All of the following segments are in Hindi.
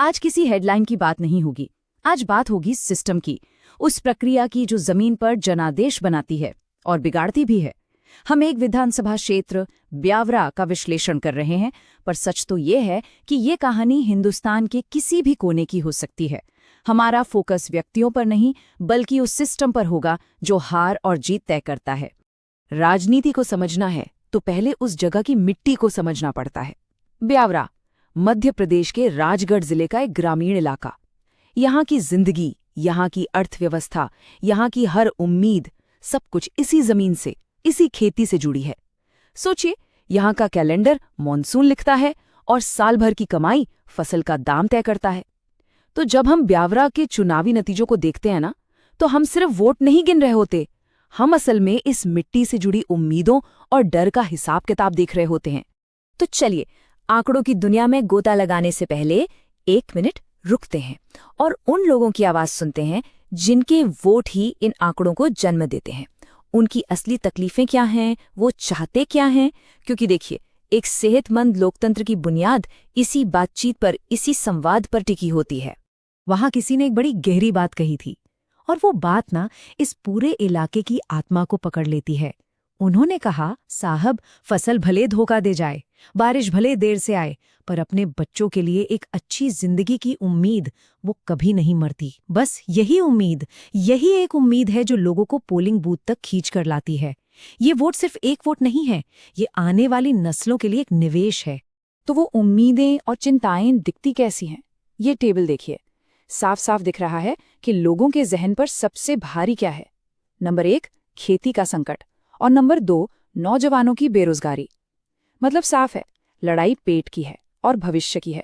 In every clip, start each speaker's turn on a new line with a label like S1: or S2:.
S1: आज किसी हेडलाइन की बात नहीं होगी, आज बात होगी सिस्टम की, उस प्रक्रिया की जो जमीन पर जनादेश बनाती है और बिगाड़ती भी है। हम एक विधानसभा क्षेत्र ब्यावरा का विश्लेषण कर रहे हैं, पर सच तो ये है कि ये कहानी हिंदुस्तान के किसी भी कोने की हो सकती है। हमारा फोकस व्यक्तियों पर नहीं, बल्कि उस सिस्टम पर होगा जो हार और जीत तय करता है। राजनीति को समझना है तो पहले उस जगह की मिट्टी को समझना पड़ता है। ब्यावरा मध्य प्रदेश के राजगढ़ जिले का एक ग्रामीण इलाका। यहाँ की जिंदगी, यहाँ की अर्थव्यवस्था, यहाँ की हर उम्मीद, सब कुछ इसी जमीन से, इसी खेती से जुड़ी है। सोचिए, यहाँ का कैलेंडर मॉनसून लिखता है और साल भर की कमाई फसल का दाम तय करता है। तो जब हम ब्यावरा के चुनावी नतीजों को देखते हैं ना, तो हम सिर्फ वोट नहीं गिन रहे होते, हम असल में इस मिट्टी से जुड़ी उम्मीदों और डर का हिसाब किताब देख रहे होते हैं। तो चलिए, आंकड़ों की दुनिया में गोता लगाने से पहले 1 मिनट रुकते हैं और उन लोगों की आवाज सुनते हैं जिनके वोट ही इन आंकड़ों को जन्म देते हैं। उनकी असली तकलीफें क्या हैं, वो चाहते क्या हैं? क्योंकि देखिए, एक सेहतमंद लोकतंत्र की बुनियाद इसी बातचीत पर, इसी संवाद पर टिकी होती है। वहां किसी ने एक बड़ी गहरी बात कही थी, और वो बात ना इस पूरे इलाके की आत्मा को पकड़ लेती है। उन्होंने कहा, साहब, फसल भले धोखा दे जाए, बारिश भले देर से आए, पर अपने बच्चों के लिए एक अच्छी जिंदगी की उम्मीद वो कभी नहीं मरती। बस यही उम्मीद, यही एक उम्मीद है जो लोगों को पोलिंग बूथ तक खींच कर लाती है। ये वोट सिर्फ एक वोट नहीं है, ये आने वाली नस्लों के लिए एक निवेश है।
S2: तो वो उम्मीदें और चिंताएं दिखती कैसी हैं? ये टेबल देखिए, साफ साफ दिख रहा है कि लोगों के जहन पर सबसे भारी क्या है। नंबर 1 खेती का संकट और नंबर 2 नौजवानों की बेरोजगारी। मतलब साफ है, लड़ाई पेट की है और भविष्य की है।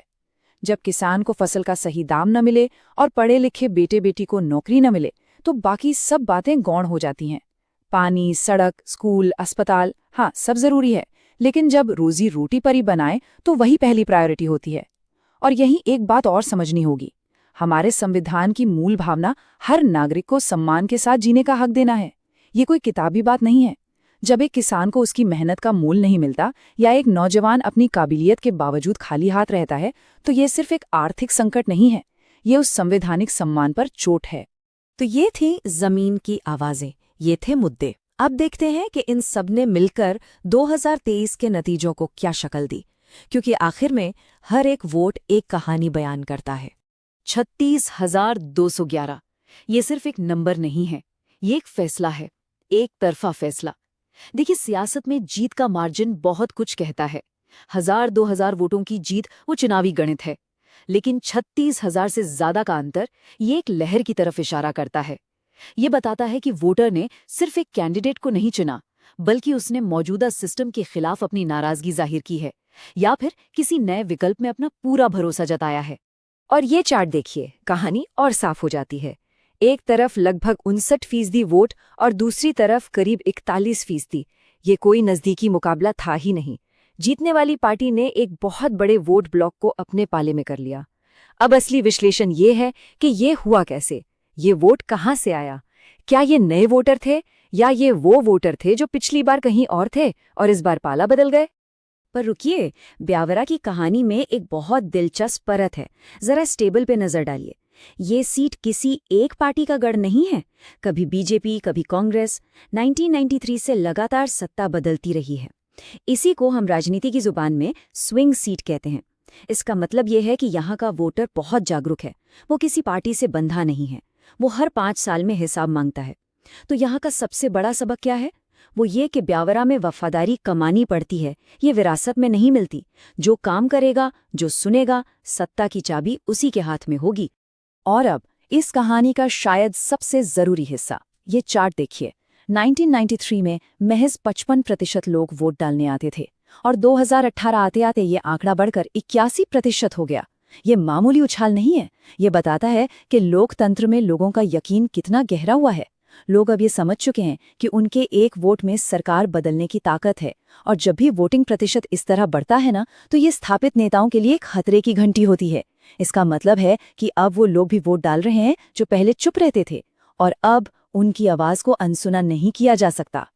S2: जब किसान को फसल का सही दाम न मिले और पढ़े लिखे बेटे बेटी को नौकरी न मिले, तो बाकी सब बातें गौण हो जाती हैं। पानी, सड़क, स्कूल, अस्पताल, हाँ सब जरूरी है, लेकिन जब रोजी रोटी पर ही बनाए तो वही पहली प्रायोरिटी होती है। और यही एक बात और समझनी होगी, हमारे संविधान की मूल भावना हर नागरिक को सम्मान के साथ जीने का हक देना है। ये कोई किताबी बात नहीं है। जब एक किसान को उसकी मेहनत का मूल नहीं मिलता या एक नौजवान अपनी काबिलियत के बावजूद खाली हाथ रहता है, तो ये सिर्फ एक आर्थिक संकट नहीं है, ये उस संवैधानिक सम्मान पर चोट है।
S1: तो ये थी जमीन की आवाजें, ये थे मुद्दे। अब देखते हैं कि इन सब ने मिलकर 2023 के नतीजों को क्या शक्ल दी, क्योंकि आखिर में हर एक वोट एक कहानी बयान करता है। 36,211 ये सिर्फ एक नंबर नहीं है, ये एक फैसला है, एक तरफा फैसला। देखिए, सियासत में जीत का मार्जिन बहुत कुछ कहता है। 1000-2000 वोटों की जीत वो चुनावी गणित है, लेकिन 36,000 से ज्यादा का अंतर ये एक लहर की तरफ इशारा करता है। ये बताता है कि वोटर ने सिर्फ एक कैंडिडेट को नहीं चुना, बल्कि उसने मौजूदा सिस्टम के खिलाफ अपनी नाराजगी जाहिर की है या फिर किसी नए विकल्प में अपना पूरा भरोसा जताया है। और ये चार्ट देखिए, कहानी और साफ हो जाती है। एक तरफ लगभग 59% वोट और दूसरी तरफ करीब 41%। ये कोई नजदीकी मुकाबला था ही नहीं। जीतने वाली पार्टी ने एक बहुत बड़े वोट ब्लॉक को अपने पाले में कर लिया। अब असली विश्लेषण ये है कि ये हुआ कैसे, ये वोट कहाँ से आया? क्या ये नए वोटर थे या ये वो वोटर थे जो पिछली बार कहीं और थे और इस बार पाला बदल गए? पर रुकिए, ब्यावरा की कहानी में एक बहुत दिलचस्प परत है। जरा इस टेबल पे नजर डालिए। ये सीट किसी एक पार्टी का गढ़ नहीं है। कभी बीजेपी, कभी कांग्रेस। 1993 से लगातार सत्ता बदलती रही है। इसी को हम राजनीति की जुबान में स्विंग सीट कहते हैं। इसका मतलब यह है कि यहाँ का वोटर बहुत जागरूक है, वो किसी पार्टी से बंधा नहीं है, वो हर 5 साल में हिसाब मांगता है। तो यहाँ का सबसे बड़ा सबक क्या है? वो ये कि ब्यावरा में वफादारी कमानी पड़ती है, ये विरासत में नहीं मिलती। जो काम करेगा, जो सुनेगा, सत्ता की चाबी उसी के हाथ में होगी।
S2: और अब इस कहानी का शायद सबसे जरूरी हिस्सा, ये चार्ट देखिए। 1993 में महज 55% लोग वोट डालने आते थे और 2018 आते आते ये आंकड़ा बढ़कर 81% हो गया। ये मामूली उछाल नहीं है, ये बताता है कि लोकतंत्र में लोगों का यकीन कितना गहरा हुआ है। लोग अब ये समझ चुके हैं कि उनके एक वोट में सरकार बदलने की ताकत है, और जब भी वोटिंग प्रतिशत इस तरह बढ़ता है ना, तो ये स्थापित नेताओं के लिए एक खतरे की घंटी होती है। इसका मतलब है कि अब वो लोग भी वोट डाल रहे हैं जो पहले चुप रहते थे, और अब उनकी आवाज को अनसुना नहीं किया जा सकता।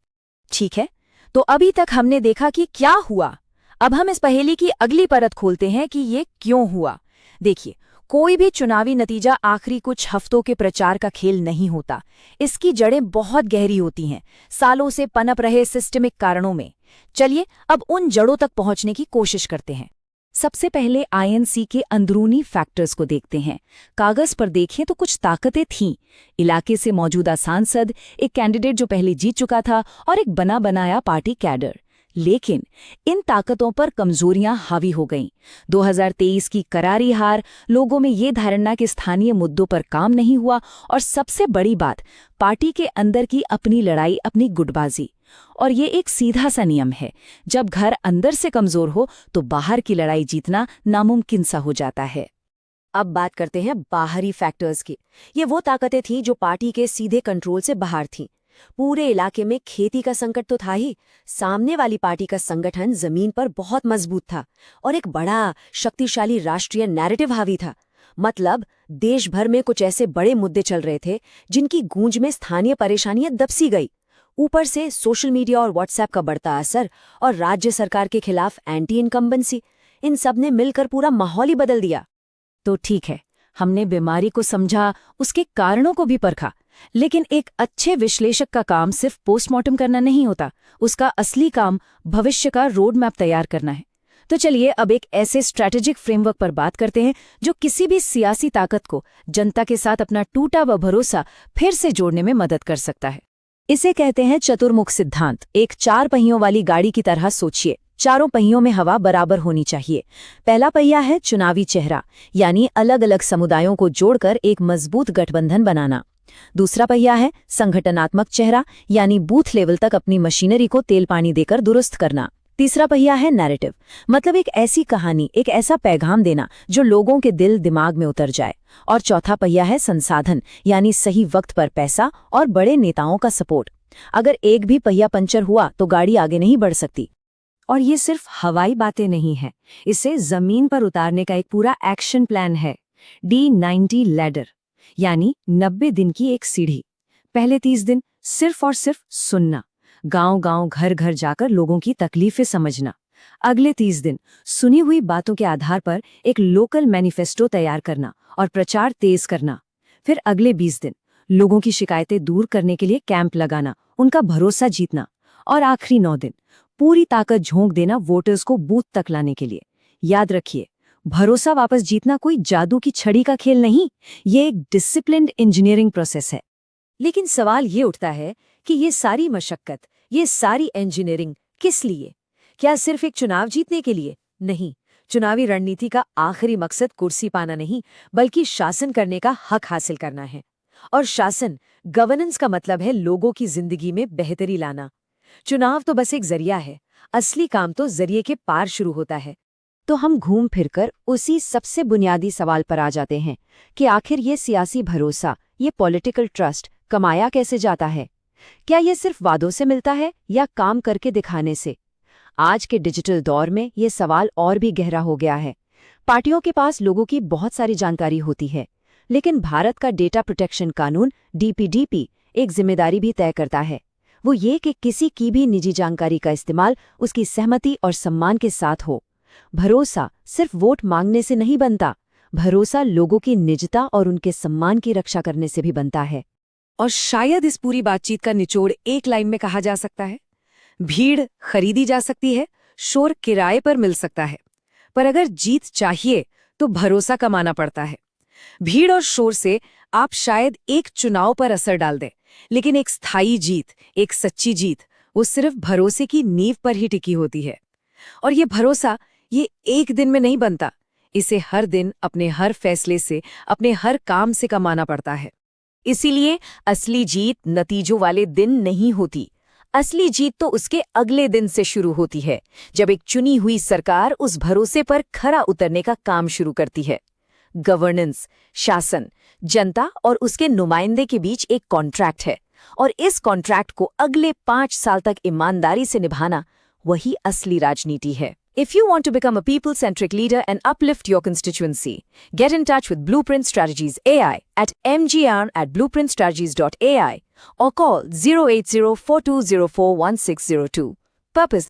S1: ठीक है, तो अभी तक हमने देखा कि क्या हुआ। अब हम इस पहेली की अगली परत खोलते हैं कि ये क्यों हुआ। देखिए,
S2: कोई भी चुनावी नतीजा आखिरी कुछ हफ्तों के प्रचार का खेल नहीं होता। इसकी जड़ें बहुत गहरी होती हैं, सालों से पनप रहे सिस्टमिक कारणों में। चलिए अब उन जड़ों तक पहुंचने की कोशिश करते हैं। सबसे पहले आईएनसी के अंदरूनी फैक्टर्स को देखते हैं। कागज पर देखें तो कुछ ताकतें थीं। इलाके से मौजूदा सांसद, एक कैंडिडेट जो पहले जीत चुका था और एक बना बनाया पार्टी कैडर। लेकिन इन ताकतों पर कमजोरियां हावी हो गईं। 2023 की करारी हार, लोगों में ये धारणा कि स्थानीय मुद्दों पर काम नहीं हुआ, और सबसे बड़ी बात, पार्टी के अंदर की अपनी लड़ाई, अपनी गुटबाजी। और ये एक सीधा सा नियम है, जब घर अंदर से कमजोर हो तो बाहर की लड़ाई जीतना नामुमकिन सा हो जाता है। अब बात करते हैं बाहरी फैक्टर्स की। ये वो ताकतें थीं जो पार्टी के सीधे कंट्रोल से बाहर थीं। पूरे इलाके में खेती का संकट तो था ही, सामने वाली पार्टी का संगठन जमीन पर बहुत मजबूत था और एक बड़ा शक्तिशाली राष्ट्रीय नैरेटिव हावी था। मतलब देश भर में कुछ ऐसे बड़े मुद्दे चल रहे थे जिनकी गूंज में स्थानीय परेशानियां दबसी गई। ऊपर से सोशल मीडिया और व्हाट्सएप का बढ़ता असर और राज्य सरकार के खिलाफ एंटी इनकम्बेंसी, इन सब ने मिलकर पूरा माहौल ही बदल दिया। तो ठीक है, हमने बीमारी को समझा, उसके कारणों को भी परखा, लेकिन एक अच्छे विश्लेषक का काम सिर्फ पोस्टमार्टम करना नहीं होता। उसका असली काम भविष्य का रोड मैप तैयार करना है। तो चलिए अब एक ऐसे स्ट्रैटेजिक फ्रेमवर्क पर बात करते हैं जो किसी भी सियासी ताकत को जनता के साथ अपना टूटा हुआ भरोसा फिर से जोड़ने में मदद कर सकता है। इसे कहते हैं चतुर्मुख सिद्धांत। एक 4 पहियों वाली गाड़ी की तरह सोचिए। चारों पहियों में हवा बराबर होनी चाहिए। पहला पहिया है चुनावी चेहरा, यानी अलग अलग समुदायों को जोड़कर एक मजबूत गठबंधन बनाना। दूसरा पहिया है संगठनात्मक चेहरा, यानी बूथ लेवल तक अपनी मशीनरी को तेल पानी देकर दुरुस्त करना। तीसरा पहिया है नैरेटिव, मतलब एक ऐसी कहानी, एक ऐसा पैगाम देना जो लोगों के दिल दिमाग में उतर जाए। और चौथा पहिया है संसाधन, यानी सही वक्त पर पैसा और बड़े नेताओं का सपोर्ट। अगर एक भी पहिया पंचर हुआ तो गाड़ी आगे नहीं बढ़ सकती। और ये सिर्फ हवाई बातें नहीं है, इसे जमीन पर उतारने का एक पूरा एक्शन प्लान है। D90 लैडर, यानी 90 दिन की एक सीढ़ी। पहले 30 दिन सिर्फ और सिर्फ सुनना, गांव-गांव, घर-घर जाकर लोगों की तकलीफें समझना। अगले 30 दिन सुनी हुई बातों के आधार पर एक लोकल मैनिफेस्टो तैयार करना और प्रचार तेज करना। फिर अगले 20 दिन लोगों की शिकायतें दूर करने के लिए कैंप लगाना, उनका भरोसा जीतना। और आखिरी 9 दिन पूरी ताकत झोंक देना वोटर्स को बूथ तक लाने के लिए। याद रखिए, भरोसा वापस जीतना कोई जादू की छड़ी का खेल नहीं, ये एक डिसिप्लिन्ड इंजीनियरिंग प्रोसेस है। लेकिन सवाल ये उठता है कि ये सारी मशक्कत, ये सारी इंजीनियरिंग किस लिए? क्या सिर्फ एक चुनाव जीतने के लिए? नहीं, चुनावी रणनीति का आखिरी मकसद कुर्सी पाना नहीं, बल्कि शासन करने का हक हासिल करना है। और शासन, गवर्नेंस का मतलब है लोगों की जिंदगी में बेहतरी लाना। चुनाव तो बस एक जरिया है, असली काम तो जरिए के पार शुरू होता है। तो हम घूम फिरकर उसी सबसे बुनियादी सवाल पर आ जाते हैं कि आखिर ये सियासी भरोसा, ये पॉलिटिकल ट्रस्ट कमाया कैसे जाता है? क्या ये सिर्फ वादों से मिलता है या काम करके दिखाने से? आज के डिजिटल दौर में ये सवाल और भी गहरा हो गया है। पार्टियों के पास लोगों की बहुत सारी जानकारी होती है, लेकिन भारत का डेटा प्रोटेक्शन कानून DPDP एक जिम्मेदारी भी तय करता है। वो ये कि किसी की भी निजी जानकारी का इस्तेमाल उसकी सहमति और सम्मान के साथ हो। भरोसा सिर्फ वोट मांगने से नहीं बनता, भरोसा लोगों की निजता और उनके सम्मान की रक्षा करने से भी बनता है। और शायद इस पूरी बातचीत का निचोड़ एक लाइन में कहा जा सकता है, भीड़ खरीदी जा सकती है, शोर किराए पर मिल सकता है, पर अगर जीत चाहिए तो भरोसा कमाना पड़ता है। भीड़ और शोर से आप शायद एक चुनाव पर असर डाल दें, लेकिन एक स्थायी जीत, एक सच्ची जीत, वो सिर्फ भरोसे की नींव पर ही टिकी होती है। और ये भरोसा, ये एक दिन में नहीं बनता, इसे हर दिन अपने हर फैसले से, अपने हर काम से कमाना पड़ता है। इसीलिए असली जीत नतीजों वाले दिन नहीं होती, असली जीत तो उसके अगले दिन से शुरू होती है, जब एक चुनी हुई सरकार उस भरोसे पर खरा उतरने का काम शुरू करती है। गवर्नेंस, शासन, जनता और उसके नुमाइंदे के बीच एक कॉन्ट्रैक्ट है, और इस कॉन्ट्रैक्ट को अगले 5 साल तक ईमानदारी से निभाना, वही असली राजनीति है। If you want to become a people-centric leader and uplift your constituency, get in touch with Blueprint Strategies AI at mgr@blueprintstrategies.ai or call 08042041602. Purpose